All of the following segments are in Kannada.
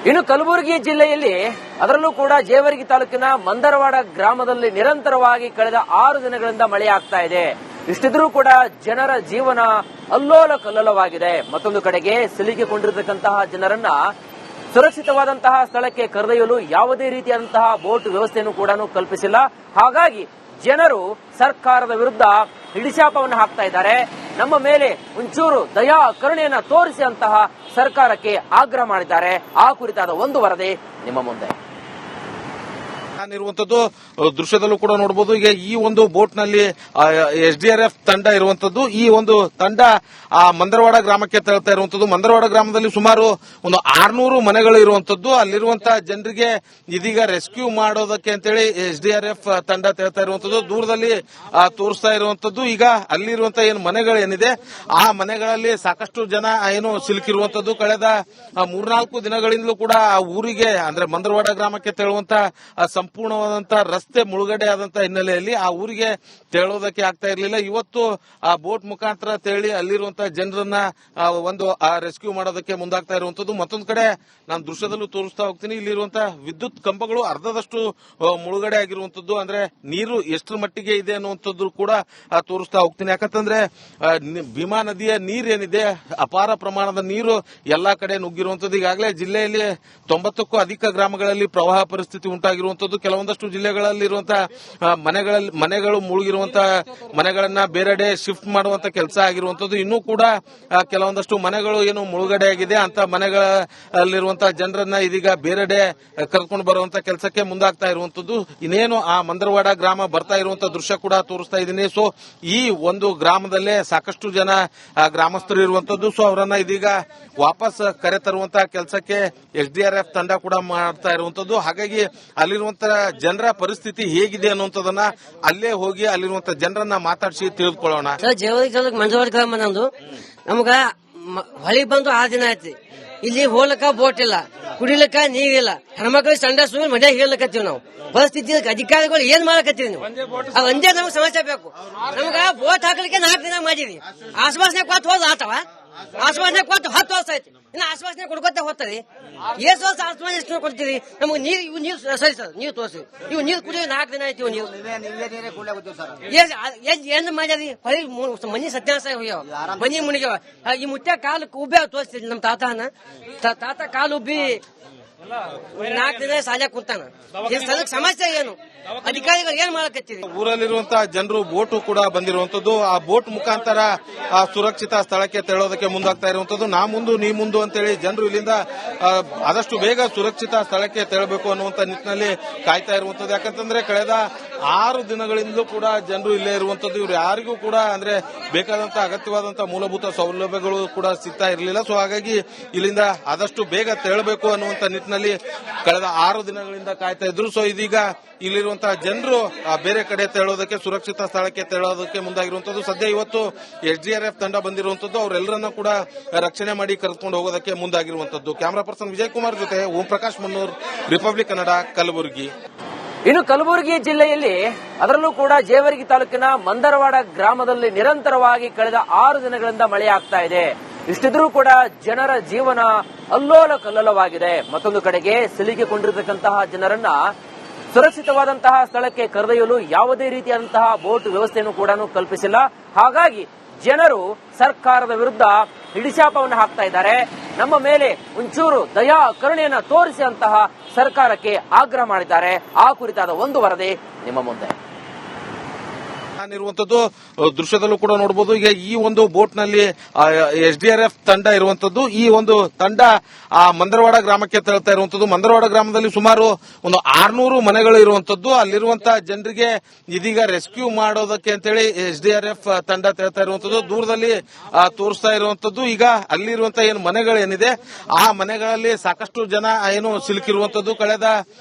ಇನ್ನು ಕಲಬುರಗಿ ಜಿಲ್ಲೆಯಲ್ಲಿ ಅದರಲ್ಲೂ ಕೂಡ ಜೇವರ್ಗಿ ತಾಲೂಕಿನ ಮಂದರವಾಡ ಗ್ರಾಮದಲ್ಲಿ ನಿರಂತರವಾಗಿ ಕಳೆದ 6 ದಿನಗಳಿಂದ ಮಳೆಯಾಗ್ತಾ ಇದೆ. ಇಷ್ಟಿದ್ರೂ ಕೂಡ ಜನರ ಜೀವನ ಅಲ್ಲೋಲ ಕಲ್ಲೋಲವಾಗಿದೆ. ಮತ್ತೊಂದು ಕಡೆಗೆ ಸಿಲುಕಿಕೊಂಡಿರತಕ್ಕಂತಹ ಜನರನ್ನ ಸುರಕ್ಷಿತವಾದಂತಹ ಸ್ಥಳಕ್ಕೆ ಕರೆದೊಯ್ಯಲು ಯಾವುದೇ ರೀತಿಯಾದಂತಹ ಬೋಟ್ ವ್ಯವಸ್ಥೆಯನ್ನು ಕೂಡ ಕಲ್ಪಿಸಿಲ್ಲ. ಹಾಗಾಗಿ ಜನರು ಸರ್ಕಾರದ ವಿರುದ್ಧ ಹಿಡಿಶಾಪವನ್ನು ಹಾಕ್ತಾ ಇದ್ದಾರೆ. ನಮ್ಮ ಮೇಲೆ ಒಂಚೂರು ದಯಾ ಕರುಣೆಯನ್ನ ತೋರಿಸಿ ಅಂತಹ ಸರ್ಕಾರಕ್ಕೆ ಆಗ್ರಹ ಮಾಡಿದ್ದಾರೆ. ಆ ಕುರಿತಾದ ಒಂದು ವರದಿ ನಿಮ್ಮ ಮುಂದೆ ಇರುವಂತದ್ದು ದೃಶ್ಯದಲ್ಲೂ ಕೂಡ ನೋಡಬಹುದು. ಈಗ ಈ ಒಂದು ಬೋಟ್ ನಲ್ಲಿ ಎಸ್ಡಿಆರ್ಎಫ್ ತಂಡ ಇರುವಂತದ್ದು. ಈ ಒಂದು ತಂಡ ಮಂದರವಾಡ ಗ್ರಾಮಕ್ಕೆ ತೆರಳುತ್ತಾ ಇರುವಂತದ್ದು. ಮಂದರವಾಡ ಗ್ರಾಮದಲ್ಲಿ ಸುಮಾರು ಒಂದು 600 ಮನೆಗಳು ಇರುವಂತದ್ದು. ಅಲ್ಲಿರುವಂತಹ ಜನರಿಗೆ ಇದೀಗ ರೆಸ್ಕ್ಯೂ ಮಾಡೋದಕ್ಕೆ ಅಂತೇಳಿ ಎಸ್ಡಿಆರ್ಎಫ್ ತಂಡ ತೆರಳುತ್ತಾ ಇರುವಂತದ್ದು. ದೂರದಲ್ಲಿ ತೋರಿಸ್ತಾ ಇರುವಂತದ್ದು. ಈಗ ಅಲ್ಲಿರುವಂತಹ ಏನು ಮನೆಗಳೇನಿದೆ ಆ ಮನೆಗಳಲ್ಲಿ ಸಾಕಷ್ಟು ಜನ ಏನು ಸಿಲುಕಿರುವಂತದ್ದು. ಕಳೆದ 3-4 ದಿನಗಳಿಂದಲೂ ಕೂಡ ಆ ಊರಿಗೆ ಅಂದ್ರೆ ಮಂದರವಾಡ ಗ್ರಾಮಕ್ಕೆ ತೆರಳುವಂತಹ ಸಂಪೂರ್ಣವಾದಂತಹ ರಸ್ತೆ ಮುಳುಗಡೆ ಆದಂತಹ ಹಿನ್ನೆಲೆಯಲ್ಲಿ ಆ ಊರಿಗೆ ತೆರಳೋದಕ್ಕೆ ಆಗ್ತಾ ಇರಲಿಲ್ಲ. ಇವತ್ತು ಆ ಬೋಟ್ ಮುಖಾಂತರ ತೆರಳಿ ಅಲ್ಲಿರುವಂತಹ ಜನರನ್ನ ಒಂದು ರೆಸ್ಕ್ಯೂ ಮಾಡೋದಕ್ಕೆ ಮುಂದಾಗ್ತಾ ಇರುವಂತದ್ದು. ಮತ್ತೊಂದು ಕಡೆ ನಾನು ದೃಶ್ಯದಲ್ಲೂ ತೋರಿಸ್ತಾ ಹೋಗ್ತೀನಿ. ಇಲ್ಲಿರುವಂತಹ ವಿದ್ಯುತ್ ಕಂಬಗಳು ಅರ್ಧದಷ್ಟು ಮುಳುಗಡೆ ಆಗಿರುವಂತದ್ದು. ಅಂದ್ರೆ ನೀರು ಎಷ್ಟರ ಮಟ್ಟಿಗೆ ಇದೆ ಅನ್ನುವಂಥದ್ದು ಕೂಡ ತೋರಿಸ್ತಾ ಹೋಗ್ತೀನಿ. ಯಾಕಂತಂದ್ರೆ ಭೀಮಾ ನದಿಯ ನೀರೇನಿದೆ ಅಪಾರ ಪ್ರಮಾಣದ ನೀರು ಎಲ್ಲಾ ಕಡೆ ನುಗ್ಗಿರುವಂತದ್ದು. ಈಗಾಗಲೇ ಜಿಲ್ಲೆಯಲ್ಲಿ 90ಕ್ಕೂ ಅಧಿಕ ಗ್ರಾಮಗಳಲ್ಲಿ ಪ್ರವಾಹ ಪರಿಸ್ಥಿತಿ ಉಂಟಾಗಿರುವಂತದ್ದು. ಕೆಲವೊಂದಷ್ಟು ಜಿಲ್ಲೆಗಳಲ್ಲಿರುವಂತಹ ಮನೆಗಳು ಮುಳುಗಿರುವಂತಹ ಮನೆಗಳನ್ನ ಬೇರೆಡೆ ಶಿಫ್ಟ್ ಮಾಡುವಂತ ಕೆಲಸ ಆಗಿರುವಂತದ್ದು. ಇನ್ನೂ ಕೂಡ ಕೆಲವೊಂದಷ್ಟು ಮನೆಗಳು ಏನು ಮುಳುಗಡೆ ಆಗಿದೆ ಅಂತ ಮನೆಗಳಲ್ಲಿರುವಂತಹ ಜನರನ್ನ ಇದೀಗ ಬೇರೆಡೆ ಕರ್ಕೊಂಡು ಬರುವಂತ ಕೆಲಸಕ್ಕೆ ಮುಂದಾಗ್ತಾ ಇರುವಂತದ್ದು. ಇನ್ನೇನು ಆ ಮಂದರವಾಡ ಗ್ರಾಮ ಬರ್ತಾ ಇರುವಂತಹ ದೃಶ್ಯ ಕೂಡ ತೋರಿಸ್ತಾ ಇದ್ದೀನಿ. ಸೊ ಈ ಒಂದು ಗ್ರಾಮದಲ್ಲೇ ಸಾಕಷ್ಟು ಜನ ಗ್ರಾಮಸ್ಥರು ಇರುವಂತದ್ದು. ಸೊ ಅವರನ್ನ ಇದೀಗ ವಾಪಸ್ ಕರೆ ತರುವಂತಹ ಕೆಲಸಕ್ಕೆ ಎಸ್ಡಿಆರ್ಎಫ್ ತಂಡ ಕೂಡ ಮಾಡ್ತಾ ಇರುವಂತದ್ದು. ಹಾಗಾಗಿ ಅಲ್ಲಿರುವಂತಹ ಜನರ ಪರಿಸ್ಥಿತಿ ಹೇಗಿದೆ ಅನ್ನುವಂಥದ್ದನ್ನ ಅಲ್ಲೇ ಹೋಗಿ ಅಲ್ಲಿರುವಂತಹ ಜನರನ್ನ ಮಾತಾಡಿಸಿ ತಿಳಿದುಕೊಳ್ಳೋಣ. ಮಂದರವಾಡ ಗ್ರಾಮ ನಮ್ದು. ನಮ್ಗ ಹೊಳಿ ಬಂದು 6 ದಿನ ಆಯ್ತು. ಇಲ್ಲಿ ಹೋಗ್ಲಕ್ಕ ಬೋಟ್ ಇಲ್ಲ, ಕುಡಿಲಕ್ಕ ನೀರಿಲ್ಲ, ಹೆಣ್ಮಕ್ಳಿಗೆ ಸಂಡ ಸುಮ್ಮನೆ ಮನೆಯಾಗ ಹೇಳಕತ್ತೀವಿ. ನಾವು ಪರಿಸ್ಥಿತಿ ಅಧಿಕಾರಿಗಳು ಏನ್ ಮಾಡಕತ್ತೀವಿ ನೀವು ಒಂದೇ ನಮ್ಗೆ ಸಮಸ್ಯೆ ಬೇಕು. ನಮ್ಗ ಬೋಟ್ ಹಾಕ್ಲಿಕ್ಕೆ 4 ದಿನ ಮಾಡಿದ್ವಿ. ಆಶ್ವಾಸನೆ ಕೊಟ್ಟು ಹೋದ್ ಆತವ. ಆಶ್ವಾಸನೆ ಕೊಟ್ಟು 10 ವರ್ಷ ಆಯ್ತು. ಇನ್ನು ಆಶ್ವಾಸನೆ ಕೊಡ್ಕೊತ ಹೋಗ್ತದೆ. ಎಷ್ಟು ವರ್ಷ ಆಶ್ವಾಸನೆ ಎಷ್ಟು ಕೊಡ್ತೀವಿ? ನಮ್ಗೆ ನೀರು ಸರಿ ಸರ್, ನೀರು ತೋರಿಸಿ. ಇವು ನೀರು ಕುಡಿಯೋದು 4 ದಿನ ಆಯ್ತು. ನೀರು ಏನ್ ಮಾಡ್ಯಾರಿ? ಹೊಳಿ ಮನಿ ಸತ್ಯಾನಾಶ ಹೋಗ್ಯಾವ, ಮನಿ ಮುಣಿಗ್ಯಾವ. ಈ ಮುತ್ಯ ಕಾಲು ಉಬ್ಬಿ ತೋರಿಸ್ತೀವಿ. ನಮ್ ತಾತ ಕಾಲು ಉಬ್ಬಿ 4 ದಿನ ಸಾಲ ಕುಂತಾನ. ಸಮಸ್ಯೆ ಏನು? ಅಧಿಕಾರಿಗಳು ಏನ್ ಮಾಡಕತ್ತೀರಿ? ಊರಲ್ಲಿರುವಂತಹ ಜನರು ಬೋಟು ಕೂಡ ಬಂದಿರುವಂತದ್ದು. ಆ ಬೋಟ್ ಮುಖಾಂತರ ಆ ಸುರಕ್ಷಿತ ಸ್ಥಳಕ್ಕೆ ತೆರಳೋದಕ್ಕೆ ಮುಂದಾಗ್ತಾ ಇರುವಂತದ್ದು. ನಾ ಮುಂದು ನೀ ಮುಂದು ಅಂತೇಳಿ ಜನರು ಇಲ್ಲಿಂದ ಆದಷ್ಟು ಬೇಗ ಸುರಕ್ಷಿತ ಸ್ಥಳಕ್ಕೆ ತೆರಳಬೇಕು ಅನ್ನುವಂತ ನಿಟ್ಟಿನಲ್ಲಿ ಕಾಯ್ತಾ ಇರುವಂತದ್ದು. ಯಾಕಂತಂದ್ರೆ ಕಳೆದ 6 ದಿನಗಳಿಂದಲೂ ಕೂಡ ಜನರು ಇಲ್ಲೇ ಇರುವಂತದ್ದು. ಇವ್ರು ಯಾರಿಗೂ ಕೂಡ ಅಂದ್ರೆ ಬೇಕಾದಂತಹ ಅಗತ್ಯವಾದಂತಹ ಮೂಲಭೂತ ಸೌಲಭ್ಯಗಳು ಕೂಡ ಸಿಗ್ತಾ ಇರಲಿಲ್ಲ. ಸೊ ಹಾಗಾಗಿ ಇಲ್ಲಿಂದ ಆದಷ್ಟು ಬೇಗ ತೆರಳಬೇಕು ಅನ್ನುವಂತ ನಿಟ್ಟಿನಲ್ಲಿ ಕಳೆದ 6 ದಿನಗಳಿಂದ ಕಾಯ್ತಾ ಇದ್ರು. ಸೊ ಇದೀಗ ಇಲ್ಲಿರುವಂತಹ ಜನರು ಬೇರೆ ಕಡೆ ತೆರಳೋದಕ್ಕೆ ಸುರಕ್ಷಿತ ಸ್ಥಳಕ್ಕೆ ತೆರಳೋದಕ್ಕೆ ಮುಂದಾಗಿರುವಂತದ್ದು. ಸದ್ಯ ಇವತ್ತು ಎಸ್ಡಿಆರ್ಎಫ್ ತಂಡ ಬಂದಿರುವಂತದ್ದು. ಅವರೆಲ್ಲರನ್ನ ಕೂಡ ರಕ್ಷಣೆ ಮಾಡಿ ಕರೆದುಕೊಂಡು ಹೋಗೋದಕ್ಕೆ ಮುಂದಾಗಿರುವಂತದ್ದು. ಕ್ಯಾಮರಾ ಪರ್ಸನ್ ವಿಜಯ್ ಕುಮಾರ್ ಜೊತೆ ಓಂ ಪ್ರಕಾಶ್ ಮನ್ನೂರ್, ರಿಪಬ್ಲಿಕ್ ಕನ್ನಡ, ಕಲಬುರಗಿ. ಇನ್ನು ಕಲಬುರಗಿ ಜಿಲ್ಲೆಯಲ್ಲಿ ಅದರಲ್ಲೂ ಕೂಡ ಜೇವರ್ಗಿ ತಾಲೂಕಿನ ಮಂದರವಾಡ ಗ್ರಾಮದಲ್ಲಿ ನಿರಂತರವಾಗಿ ಕಳೆದ 6 ದಿನಗಳಿಂದ ಮಳೆಯಾಗ್ತಾ ಇದೆ. ಇಷ್ಟಿದ್ರೂ ಕೂಡ ಜನರ ಜೀವನ ಅಲ್ಲೋಲ ಕಲ್ಲೋಲವಾಗಿದೆ. ಮತ್ತೊಂದು ಕಡೆಗೆ ಸಿಲುಕಿಕೊಂಡಿರತಕ್ಕಂತಹ ಜನರನ್ನ ಸುರಕ್ಷಿತವಾದಂತಹ ಸ್ಥಳಕ್ಕೆ ಕರೆದೊಯ್ಯಲು ಯಾವುದೇ ರೀತಿಯಾದಂತಹ ಬೋಟ್ ವ್ಯವಸ್ಥೆಯನ್ನು ಕೂಡ ಕಲ್ಪಿಸಿಲ್ಲ. ಹಾಗಾಗಿ ಜನರು ಸರ್ಕಾರದ ವಿರುದ್ಧ ಹಿಡಿಶಾಪವನ್ನು ಹಾಕ್ತಾ ಇದ್ದಾರೆ. ನಮ್ಮ ಮೇಲೆ ಒಂಚೂರು ದಯಾ ಕರುಣೆಯನ್ನ ತೋರಿಸಿ ಅಂತಹ ಸರ್ಕಾರಕ್ಕೆ ಆಗ್ರಹ ಮಾಡಿದ್ದಾರೆ. ಆ ಕುರಿತಾದ ಒಂದು ವರದಿ ನಿಮ್ಮ ಮುಂದೆ ಇರುವಂತದ್ದು. ದೃಶ್ಯದಲ್ಲೂ ಕೂಡ ನೋಡಬಹುದು. ಈಗ ಈ ಒಂದು ಬೋಟ್ ನಲ್ಲಿ ಎಸ್ಡಿಆರ್ಎಫ್ ತಂಡ ಇರುವಂತದ್ದು. ಈ ಒಂದು ತಂಡ ಮಂದರವಾಡ ಗ್ರಾಮಕ್ಕೆ ತೆರಳುತ್ತಾ ಇರುವಂತದ್ದು. ಮಂದರವಾಡ ಗ್ರಾಮದಲ್ಲಿ ಸುಮಾರು ಒಂದು 600 ಮನೆಗಳು ಇರುವಂತದ್ದು. ಅಲ್ಲಿರುವಂತಹ ಜನರಿಗೆ ಇದೀಗ ರೆಸ್ಕ್ಯೂ ಮಾಡೋದಕ್ಕೆ ಅಂತೇಳಿ ಎಸ್ಡಿಆರ್ಎಫ್ ತಂಡ ತೆರಳುತ್ತಾ ಇರುವಂತದ್ದು. ದೂರದಲ್ಲಿ ತೋರಿಸ್ತಾ ಇರುವಂತದ್ದು. ಈಗ ಅಲ್ಲಿರುವಂತಹ ಏನು ಮನೆಗಳೇನಿದೆ ಆ ಮನೆಗಳಲ್ಲಿ ಸಾಕಷ್ಟು ಜನ ಏನು ಸಿಲುಕಿರುವಂತದ್ದು. ಕಳೆದ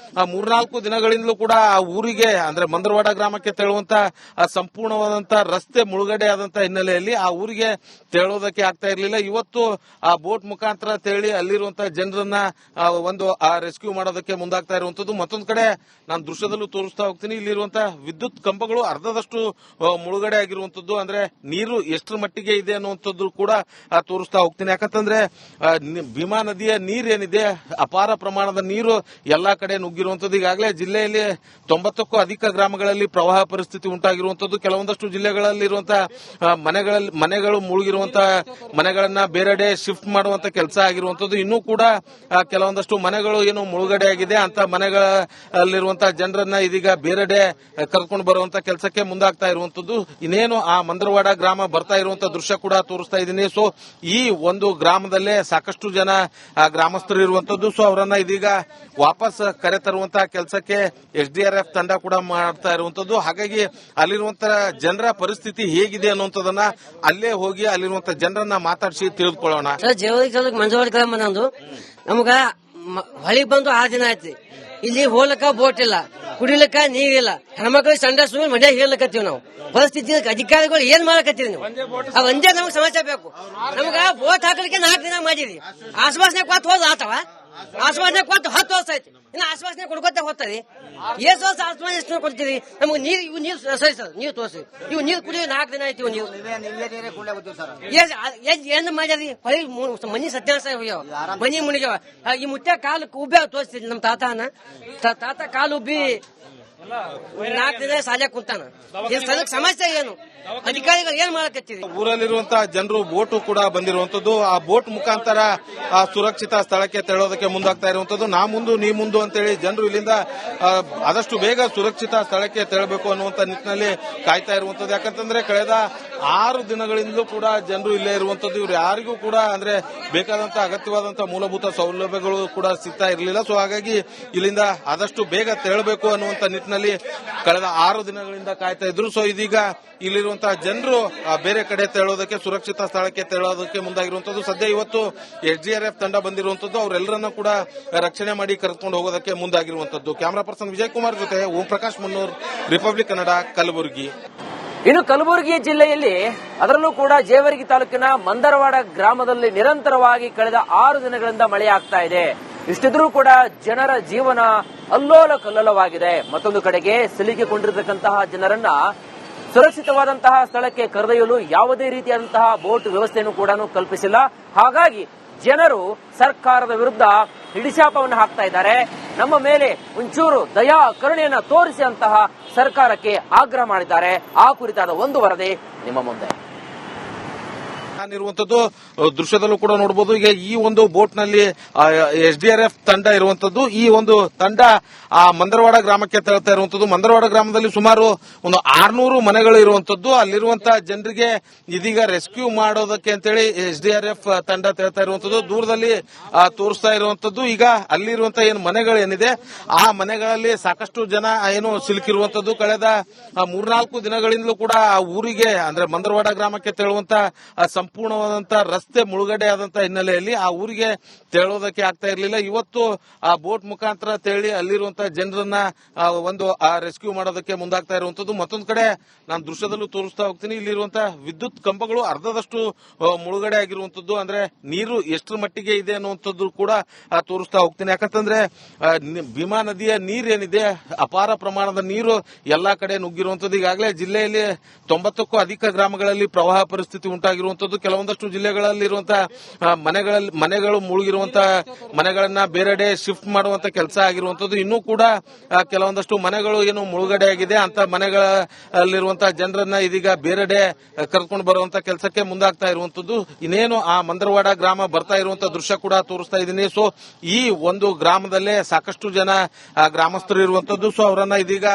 3-4 ದಿನಗಳಿಂದಲೂ ಕೂಡ ಆ ಊರಿಗೆ ಅಂದ್ರೆ ಮಂದರವಾಡ ಗ್ರಾಮಕ್ಕೆ ತೆರಳುವಂತಹ ಸಂಪೂರ್ಣವಾದಂತ ರಸ್ತೆ ಮುಳುಗಡೆ ಆದಂತ ಹಿನ್ನೆಲೆಯಲ್ಲಿ ಆ ಊರಿಗೆ ತೆರಳೋದಕ್ಕೆ ಆಗ್ತಾ ಇರಲಿಲ್ಲ. ಇವತ್ತು ಆ ಬೋಟ್ ಮುಖಾಂತರ ತೆರಳಿ ಅಲ್ಲಿರುವಂತಹ ಜನರನ್ನ ಒಂದು ರೆಸ್ಕ್ಯೂ ಮಾಡೋದಕ್ಕೆ ಮುಂದಾಗ್ತಾ ಇರುವಂತದ್ದು. ಮತ್ತೊಂದು ಕಡೆ ನಾನು ದೃಶ್ಯದಲ್ಲೂ ತೋರಿಸ್ತಾ ಹೋಗ್ತೀನಿ, ಇಲ್ಲಿರುವಂತಹ ವಿದ್ಯುತ್ ಕಂಬಗಳು ಅರ್ಧದಷ್ಟು ಮುಳುಗಡೆ ಆಗಿರುವಂತದ್ದು. ಅಂದ್ರೆ ನೀರು ಎಷ್ಟರ ಮಟ್ಟಿಗೆ ಇದೆ ಅನ್ನುವಂಥದ್ದು ಕೂಡ ತೋರಿಸ್ತಾ ಹೋಗ್ತೀನಿ. ಯಾಕಂತಂದ್ರೆ ಭೀಮಾ ನದಿಯ ನೀರೇನಿದೆ, ಅಪಾರ ಪ್ರಮಾಣದ ನೀರು ಎಲ್ಲಾ ಕಡೆ ನುಗ್ಗಿರುವಂತದ್ದು. ಈಗಾಗಲೇ ಜಿಲ್ಲೆಯಲ್ಲಿ 90ಕ್ಕೂ ಅಧಿಕ ಗ್ರಾಮಗಳಲ್ಲಿ ಪ್ರವಾಹ ಪರಿಸ್ಥಿತಿ ಉಂಟಾಗಿರುವಂತದ್ದು. ಕೆಲವೊಂದಷ್ಟು ಜಿಲ್ಲೆಗಳಲ್ಲಿರುವಂತಹ ಮನೆಗಳು ಮುಳುಗಿರುವಂತಹ ಮನೆಗಳನ್ನ ಬೇರೆಡೆ ಶಿಫ್ಟ್ ಮಾಡುವಂತ ಕೆಲಸ ಆಗಿರುವಂತದ್ದು. ಇನ್ನೂ ಕೂಡ ಕೆಲವೊಂದಷ್ಟು ಮನೆಗಳು ಏನು ಮುಳುಗಡೆ ಆಗಿದೆ ಅಂತ ಮನೆಗಳಲ್ಲಿರುವಂತಹ ಜನರನ್ನ ಇದೀಗ ಬೇರೆಡೆ ಕರ್ಕೊಂಡು ಬರುವಂತ ಕೆಲಸಕ್ಕೆ ಮುಂದಾಗ್ತಾ ಇರುವಂತದ್ದು. ಇನ್ನೇನು ಆ ಮಂದರವಾಡ ಗ್ರಾಮ ಬರ್ತಾ ಇರುವಂತ ದೃಶ್ಯ ಕೂಡ ತೋರಿಸ್ತಾ ಇದ್ದೀನಿ. ಸೊ ಈ ಒಂದು ಗ್ರಾಮದಲ್ಲೇ ಸಾಕಷ್ಟು ಜನ ಗ್ರಾಮಸ್ಥರು ಇರುವಂತದ್ದು. ಸೊ ಅವರನ್ನ ಇದೀಗ ವಾಪಸ್ ಕರೆ ತರುವಂತಹ ಕೆಲಸಕ್ಕೆ SDRF ತಂಡ ಕೂಡ ಮಾಡ್ತಾ ಇರುವಂತದ್ದು. ಹಾಗಾಗಿ ಅಲ್ಲಿರುವಂತಹ ಜನರ ಪರಿಸ್ಥಿತಿ ಹೇಗಿದೆ ಅನ್ನುವಂಥದ್ದನ್ನ ಅಲ್ಲೇ ಹೋಗಿ ಅಲ್ಲಿರುವಂತಹ ಜನರನ್ನ ಮಾತಾಡಿಸಿ ತಿಳಿದುಕೊಳ್ಳೋಣ. ಜೇವರ್ಗಿ ಮಂಜವಾಡ ಗ್ರಾಮ ನಂದು. ನಮಗ ಹೊಳಿ ಬಂದು 6 ದಿನ ಆಯ್ತು. ಇಲ್ಲಿ ಹೋಲಕ್ಕ ಬೋಟ್ ಇಲ್ಲ, ಕುಡಿಲಿಕ್ಕ ನೀರಿಲ್ಲ, ಹೆಣ್ಮಕ್ಳಿಗೆ ಸಂಡ ಸುಮ್ಮನೆ ಮನೆ ಹೇಳಕತ್ತೀವಿ ನಾವು. ಪರಿಸ್ಥಿತಿ ಅಧಿಕಾರಿಗಳು ಏನ್ ಮಾಡಕತ್ತೀವಿ ನೀವು? ಒಂದೇ ನಮ್ಗೆ ಸಮಾಚಾರ ಬೇಕು. ನಮ್ಗ ಬೋಟ್ ಹಾಕಲಿಕ್ಕೆ 4 ದಿನ ಮಾಡಿರಿ. ಆಶ್ವಾಸನೆ ಕೊಟ್ಟು ಹೋದ್ ಆತವ, ಆಶ್ವಾಸನೆ ಕೊಟ್ಟು 10 ವರ್ಷ ಆಯ್ತು. ಇನ್ನು ಆಶ್ವಾಸನೆ ಕೊಡ್ಕೊತ ಹೋಗ್ತದೆ. ಎಷ್ಟು ವರ್ಷ ಆಶ್ವಾಸನೆ ಎಷ್ಟು ಕೊಡ್ತೀರಿ? ನಮ್ಗೆ ನೀರು ಸರಿ ಸರ್, ನೀರು ತೋರಿಸಿ. ಇವು ನೀರು ಕುಡಿಯೋ 4 ದಿನ ಆಯ್ತು. ನೀವು ಏನ್ ಮಾಡ್ಯಾರಿ? ಹೊಳಿ ಮನಿ ಸತ್ಯಾನಾಶ ಹೋಗ್ಯಾವ, ಮನಿ ಮುನಿಗ್ಯಾವ. ಈ ಮುತ್ಯ ಕಾಲು ಉಬ್ಬಿ ತೋರಿಸ್ತೀನಿ. ನಮ್ ತಾತ ಕಾಲು ಉಬ್ಬಿ 4 ದಿನ ಸಾಲ್ಯಾಗ ಕುಂತಾನ. ಸಮಸ್ಯೆ ಏನು? ಅಧಿಕಾರಿಗಳು ಏನ್ ಮಾಡಕತ್ತೀರಿ? ಊರಲ್ಲಿರುವಂತಹ ಜನರು ಬೋಟು ಕೂಡ ಬಂದಿರುವಂತದ್ದು. ಆ ಬೋಟ್ ಮುಖಾಂತರ ಆ ಸುರಕ್ಷಿತ ಸ್ಥಳಕ್ಕೆ ತೆರಳೋದಕ್ಕೆ ಮುಂದಾಗ್ತಾ ಇರುವಂತದ್ದು. ನಾ ಮುಂದು ನೀ ಮುಂದು ಅಂತೇಳಿ ಜನರು ಇಲ್ಲಿಂದ ಆದಷ್ಟು ಬೇಗ ಸುರಕ್ಷಿತ ಸ್ಥಳಕ್ಕೆ ತೆರಳಬೇಕು ಅನ್ನುವಂತ ನಿಟ್ಟಿನಲ್ಲಿ ಕಾಯ್ತಾ ಇರುವಂತದ್ದು. ಯಾಕಂತಂದ್ರೆ ಕಳೆದ 6 ದಿನಗಳಿಂದಲೂ ಕೂಡ ಜನರು ಇಲ್ಲೇ ಇರುವಂತದ್ದು. ಇವ್ರು ಯಾರಿಗೂ ಕೂಡ ಅಂದ್ರೆ ಬೇಕಾದಂತಹ ಅಗತ್ಯವಾದಂತಹ ಮೂಲಭೂತ ಸೌಲಭ್ಯಗಳು ಕೂಡ ಸಿಗ್ತಾ ಇರಲಿಲ್ಲ. ಸೊ ಹಾಗಾಗಿ ಇಲ್ಲಿಂದ ಆದಷ್ಟು ಬೇಗ ತೆರಳಬೇಕು ಅನ್ನುವಂತ ನಿಟ್ಟಿನಲ್ಲಿ ಕಳೆದ 6 ದಿನಗಳಿಂದ ಕಾಯ್ತಾ ಇದ್ರು. ಸೊ ಇದೀಗ ಇಲ್ಲಿರುವಂತಹ ಜನರು ಬೇರೆ ಕಡೆ ತೆರಳೋದಕ್ಕೆ, ಸುರಕ್ಷಿತ ಸ್ಥಳಕ್ಕೆ ತೆರಳೋದಕ್ಕೆ ಮುಂದಾಗಿರುವಂತದ್ದು. ಸದ್ಯ ಇವತ್ತು SDRF ತಂಡ ಬಂದಿರುವಂತದ್ದು. ಅವರೆಲ್ಲರನ್ನ ಕೂಡ ರಕ್ಷಣೆ ಮಾಡಿ ಕರೆದುಕೊಂಡು ಹೋಗೋದಕ್ಕೆ ಮುಂದಾಗಿರುವಂತದ್ದು. ಕ್ಯಾಮರಾ ಪರ್ಸನ್ ವಿಜಯ್ ಕುಮಾರ್ ಜೊತೆ ಓಂ ಪ್ರಕಾಶ್ ಮುನ್ನೂರ್, ರಿಪಬ್ಲಿಕ್ ಕನ್ನಡ, ಕಲಬುರಗಿ. ಇನ್ನು ಕಲಬುರಗಿ ಜಿಲ್ಲೆಯಲ್ಲಿ ಅದರಲ್ಲೂ ಕೂಡ ಜೇವರ್ಗಿ ತಾಲೂಕಿನ ಮಂದರವಾಡ ಗ್ರಾಮದಲ್ಲಿ ನಿರಂತರವಾಗಿ ಕಳೆದ 6 ದಿನಗಳಿಂದ ಮಳೆಯಾಗ್ತಾ ಇದೆ. ಇಷ್ಟಿದ್ರೂ ಕೂಡ ಜನರ ಜೀವನ ಅಲ್ಲೋಲ ಕಲ್ಲೋಲವಾಗಿದೆ. ಮತ್ತೊಂದು ಕಡೆಗೆ ಸಿಲುಕಿಕೊಂಡಿರತಕ್ಕಂತಹ ಜನರನ್ನ ಸುರಕ್ಷಿತವಾದಂತಹ ಸ್ಥಳಕ್ಕೆ ಕರೆದೊಯ್ಯಲು ಯಾವುದೇ ರೀತಿಯಾದಂತಹ ಬೋಟ್ ವ್ಯವಸ್ಥೆಯನ್ನು ಕೂಡ ಕಲ್ಪಿಸಿಲ್ಲ. ಹಾಗಾಗಿ ಜನರು ಸರ್ಕಾರದ ವಿರುದ್ಧ ಹಿಡಿಶಾಪವನ್ನು ಹಾಕ್ತಾ ಇದ್ದಾರೆ. ನಮ್ಮ ಮೇಲೆ ಒಂಚೂರು ದಯಾ ಕರುಣೆಯನ್ನ ತೋರಿಸಿ ಅಂತಹ ಸರ್ಕಾರಕ್ಕೆ ಆಗ್ರಹ ಮಾಡಿದ್ದಾರೆ. ಆ ಕುರಿತಾದ ಒಂದು ವರದಿ ನಿಮ್ಮ ಮುಂದೆ ಇರುವಂತದ್ದು ದೃಶ್ಯದಲ್ಲೂ ಕೂಡ ನೋಡಬಹುದು. ಈಗ ಈ ಒಂದು ಬೋಟ್ ನಲ್ಲಿ SDRF ತಂಡ ಇರುವಂತದ್ದು. ಈ ಒಂದು ತಂಡ ಆ ಮಂದರವಾಡ ಗ್ರಾಮಕ್ಕೆ ತೆರಳ್ತಾ ಇರುವಂತದ್ದು. ಮಂದರವಾಡ ಗ್ರಾಮದಲ್ಲಿ ಸುಮಾರು ಒಂದು 600 ಮನೆಗಳು ಇರುವಂತದ್ದು. ಅಲ್ಲಿರುವಂತಹ ಜನರಿಗೆ ಇದೀಗ ರೆಸ್ಕ್ಯೂ ಮಾಡೋದಕ್ಕೆ ಅಂತೇಳಿ SDRF ತಂಡ ತೆರಳ್ತಾ ಇರುವಂತದ್ದು. ದೂರದಲ್ಲಿ ತೋರಿಸ್ತಾ ಇರುವಂತದ್ದು. ಈಗ ಅಲ್ಲಿರುವಂತಹ ಏನು ಮನೆಗಳೇನಿದೆ ಆ ಮನೆಗಳಲ್ಲಿ ಸಾಕಷ್ಟು ಜನ ಏನು ಸಿಲುಕಿರುವಂತದ್ದು. ಕಳೆದ 3-4 ದಿನಗಳಿಂದಲೂ ಕೂಡ ಆ ಊರಿಗೆ ಅಂದ್ರೆ ಮಂದರವಾಡ ಗ್ರಾಮಕ್ಕೆ ತೆರಳುವಂತ ಸಂಪೂರ್ಣವಾದಂತಹ ರಸ್ತೆ ಮುಳುಗಡೆ ಆದಂತಹ ಹಿನ್ನೆಲೆಯಲ್ಲಿ ಆ ಊರಿಗೆ ತೆರಳೋದಕ್ಕೆ ಆಗ್ತಾ ಇರಲಿಲ್ಲ. ಇವತ್ತು ಆ ಬೋಟ್ ಮುಖಾಂತರ ತೆರಳಿ ಅಲ್ಲಿರುವಂತಹ ಜನರನ್ನ ಒಂದು ರೆಸ್ಕ್ಯೂ ಮಾಡೋದಕ್ಕೆ ಮುಂದಾಗ್ತಾ ಇರುವಂತದ್ದು. ಮತ್ತೊಂದು ಕಡೆ ನಾನು ದೃಶ್ಯದಲ್ಲೂ ತೋರಿಸ್ತಾ ಹೋಗ್ತೀನಿ, ಇಲ್ಲಿರುವಂತಹ ವಿದ್ಯುತ್ ಕಂಬಗಳು ಅರ್ಧದಷ್ಟು ಮುಳುಗಡೆ ಆಗಿರುವಂತದ್ದು. ಅಂದ್ರೆ ನೀರು ಎಷ್ಟರ ಮಟ್ಟಿಗೆ ಇದೆ ಅನ್ನುವಂಥದ್ದು ಕೂಡ ತೋರಿಸ್ತಾ ಹೋಗ್ತೀನಿ. ಯಾಕಂತಂದ್ರೆ ಭೀಮಾ ನದಿಯ ನೀರೇನಿದೆ, ಅಪಾರ ಪ್ರಮಾಣದ ನೀರು ಎಲ್ಲಾ ಕಡೆ ನುಗ್ಗಿರುವಂತದ್ದು. ಈಗಾಗಲೇ ಜಿಲ್ಲೆಯಲ್ಲಿ 90ಕ್ಕೂ ಅಧಿಕ ಗ್ರಾಮಗಳಲ್ಲಿ ಪ್ರವಾಹ ಪರಿಸ್ಥಿತಿ ಉಂಟಾಗಿರುವಂತದ್ದು. ಕೆಲವೊಂದಷ್ಟು ಜಿಲ್ಲೆಗಳಲ್ಲಿರುವಂತಹ ಮನೆಗಳು ಮುಳುಗಿರುವಂತಹ ಮನೆಗಳನ್ನ ಬೇರೆಡೆ ಶಿಫ್ಟ್ ಮಾಡುವಂತ ಕೆಲಸ ಆಗಿರುವಂತದ್ದು. ಇನ್ನೂ ಕೂಡ ಕೆಲವೊಂದಷ್ಟು ಮನೆಗಳು ಏನು ಮುಳುಗಡೆ ಆಗಿದೆ ಅಂತ ಮನೆಗಳಲ್ಲಿರುವಂತಹ ಜನರನ್ನ ಇದೀಗ ಬೇರೆಡೆ ಕರ್ಕೊಂಡು ಬರುವಂತ ಕೆಲಸಕ್ಕೆ ಮುಂದಾಗ್ತಾ ಇರುವಂತದ್ದು. ಇನ್ನೇನು ಆ ಮಂದರವಾಡ ಗ್ರಾಮ ಬರ್ತಾ ಇರುವಂತಹ ದೃಶ್ಯ ಕೂಡ ತೋರಿಸ್ತಾ ಇದ್ದೀನಿ. ಸೊ ಈ ಒಂದು ಗ್ರಾಮದಲ್ಲೇ ಸಾಕಷ್ಟು ಜನ ಗ್ರಾಮಸ್ಥರು ಇರುವಂತದ್ದು. ಸೊ ಅವರನ್ನ ಇದೀಗ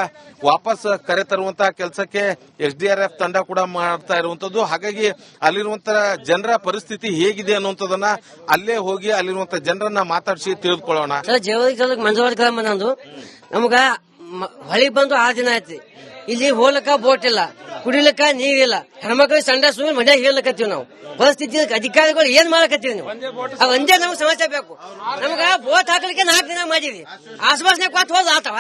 ವಾಪಸ್ ಕರೆ ತರುವಂತಹ ಕೆಲಸಕ್ಕೆ SDRF ತಂಡ ಕೂಡ ಮಾಡ್ತಾ ಇರುವಂತದ್ದು. ಹಾಗಾಗಿ ಅಲ್ಲಿರುವಂತಹ ಜನರ ಪರಿಸ್ಥಿತಿ ಹೇಗಿದೆ ಅನ್ನುವಂಥದ್ದನ್ನ ಅಲ್ಲೇ ಹೋಗಿ ಅಲ್ಲಿರುವಂತಹ ಜನರನ್ನ ಮಾತಾಡಿಸಿ ತಿಳಿದುಕೊಳ್ಳೋಣ. ಜೇವರ್ಗಿ ಮಂಜವಾಡ ಗ್ರಾಮ ನಂದು. ನಮಗ ಹೊಳಿ ಬಂದು 6 ದಿನ ಆಯ್ತು. ಇಲ್ಲಿ ಹೋಲಕ್ಕ ಬೋಟ್ ಇಲ್ಲ, ಕುಡಿಲಿಕ್ಕ ನೀರಿಲ್ಲ, ಹೆಣ್ಮಕ್ಳಿಗೆ ಸಂಡ ಸುಮ್ಮನೆ ಮನೆ ಹೇಳಕತ್ತೀವಿ ನಾವು. ಪರಿಸ್ಥಿತಿ ಅಧಿಕಾರಿಗಳು ಏನ್ ಮಾಡಕತ್ತೀವಿ ನೀವು? ಒಂದೇ ನಮ್ಗೆ ಸಮಾಚಾರ ಬೇಕು. ನಮ್ಗ ಬೋಟ್ ಹಾಕಲಿಕ್ಕೆ 4 ದಿನ ಮಾಡಿರಿ. ಆಶ್ವಾಸನೆ ಕೊಟ್ಟು ಹೋದ್ ಆತವ,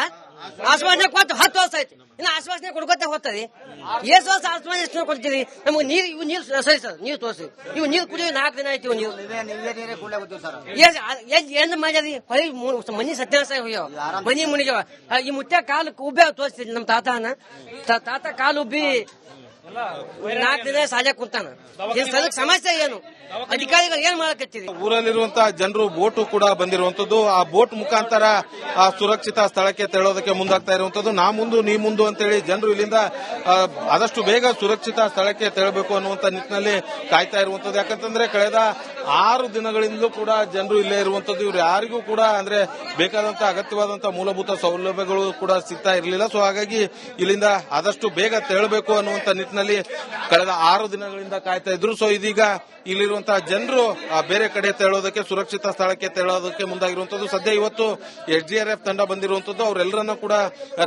ಆಶ್ವಾಸನೆ ಕೊಟ್ಟು 10 ವರ್ಷ ಆಯ್ತು. ಇನ್ನು ಆಶ್ವಾಸನೆ ಕೊಡ್ಕೊತ ಹೋಗ್ತದೆ. ಎಷ್ಟು ವರ್ಷ ಆಶ್ವಾಸನೆ ಕೊಡ್ತೀರಿ? ನಮ್ಗೆ ನೀರು ಸರಿ ಸರ್, ನೀರು ತೋರಿಸಿ. ಇವು ನೀರು ಕುಡಿಯೋ 4 ದಿನ ಆಯ್ತು. ನೀರು ಏನ್ ಮಾಡ್ಯಾರಿ? ಹೊಳಿ ಮನಿ ಸತ್ಯಾನಾಶ ಹೋಗ್ಯಾವ, ಮನಿ ಮುನಿಗ್ಯಾವ. ಈ ಮುತ್ಯ ಕಾಲು ಉಬ್ಬೆ ತೋರಿಸ್ತೀನಿ. ನಮ್ ತಾತ ಕಾಲು ಉಬ್ಬಿ 4 ದಿನ ಸಾಲೆ ಕುಂತಾನ. ಸಮಸ್ಯೆ ಏನು? ಅಧಿಕಾರಿಗಳು ಏನ್ ಮಾಡಕತ್ತೀರಿ? ಊರಲ್ಲಿರುವಂತಹ ಜನರು ಬೋಟು ಕೂಡ ಬಂದಿರುವಂತದ್ದು. ಆ ಬೋಟ್ ಮುಖಾಂತರ ಆ ಸುರಕ್ಷಿತ ಸ್ಥಳಕ್ಕೆ ತೆರಳೋದಕ್ಕೆ ಮುಂದಾಗ್ತಾ ಇರುವಂತದ್ದು. ನಾ ಮುಂದು ನೀ ಮುಂದು ಅಂತೇಳಿ ಜನರು ಇಲ್ಲಿಂದ ಆದಷ್ಟು ಬೇಗ ಸುರಕ್ಷಿತ ಸ್ಥಳಕ್ಕೆ ತೆರಳಬೇಕು ಅನ್ನುವಂತ ನಿಟ್ಟಿನಲ್ಲಿ ಕಾಯ್ತಾ ಇರುವಂತದ್ದು. ಯಾಕಂತಂದ್ರೆ ಕಳೆದ 6 ದಿನಗಳಿಂದಲೂ ಕೂಡ ಜನರು ಇಲ್ಲೇ ಇರುವಂತದ್ದು. ಇವ್ರು ಯಾರಿಗೂ ಕೂಡ ಅಂದ್ರೆ ಬೇಕಾದಂತಹ ಅಗತ್ಯವಾದಂತಹ ಮೂಲಭೂತ ಸೌಲಭ್ಯಗಳು ಕೂಡ ಸಿಗ್ತಾ ಇರಲಿಲ್ಲ. ಸೊ ಹಾಗಾಗಿ ಇಲ್ಲಿಂದ ಆದಷ್ಟು ಬೇಗ ತೆರಳಬೇಕು ಅನ್ನುವಂತ ನಿಟ್ಟಿನಲ್ಲಿ ಕಳೆದ 6 ದಿನಗಳಿಂದ ಕಾಯ್ತಾ ಇದ್ರು. ಸೊ ಇದೀಗ ಇಲ್ಲಿರುವಂತಹ ಜನರು ಬೇರೆ ಕಡೆ ತೆರಳೋದಕ್ಕೆ, ಸುರಕ್ಷಿತ ಸ್ಥಳಕ್ಕೆ ತೆರಳೋದಕ್ಕೆ ಮುಂದಾಗಿರುವಂತದ್ದು. ಸದ್ಯ ಇವತ್ತು SDRF ತಂಡ ಬಂದಿರುವಂತದ್ದು. ಅವರೆಲ್ಲರನ್ನ ಕೂಡ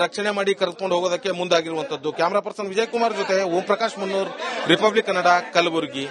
ರಕ್ಷಣೆ ಮಾಡಿ ಕರೆದುಕೊಂಡು ಹೋಗೋದಕ್ಕೆ ಮುಂದಾಗಿರುವಂತದ್ದು. ಕ್ಯಾಮರಾ ಪರ್ಸನ್ ವಿಜಯ್ ಕುಮಾರ್ ಜೊತೆ ಓಂ ಪ್ರಕಾಶ್ ಮುನ್ನೂರ್, ರಿಪಬ್ಲಿಕ್ ಕನ್ನಡ, ಕಲಬುರಗಿ.